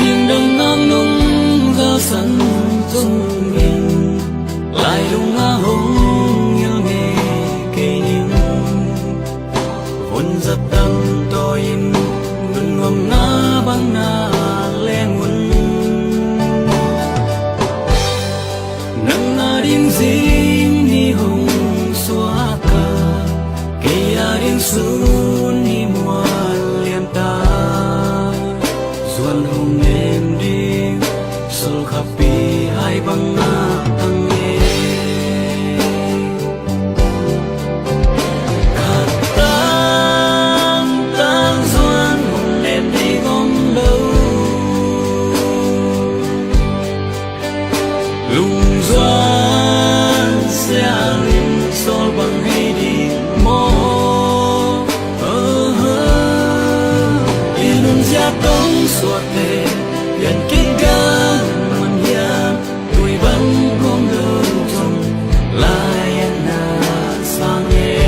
riêng đừng ngang nung gơ sân dung nghìn lại lung nga hông yêu nghe kê nhưng vốn dập tâm tôi ngừng ngầm na băng na len quân nâng na điên dinh ni hồng xóa cả kê ya điên xuống ni mua liền ta duan hồng em đi sol khapi hai băng na tăng nghe tang duan hồng em đi gom đâu lùng doan sẽ lên sol bằng hay đi mò ilun gia tông suốt thế gần kinh ca man hiam tuổi băng gom đâu trong lại na sang nghe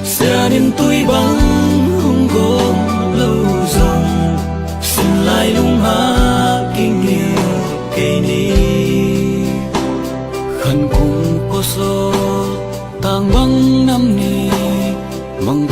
sẽ đến tuổi băng không gom lâu dòng xin lại lung ha kinh nhiều cây ni khăn cùng có số tang băng năm ni mong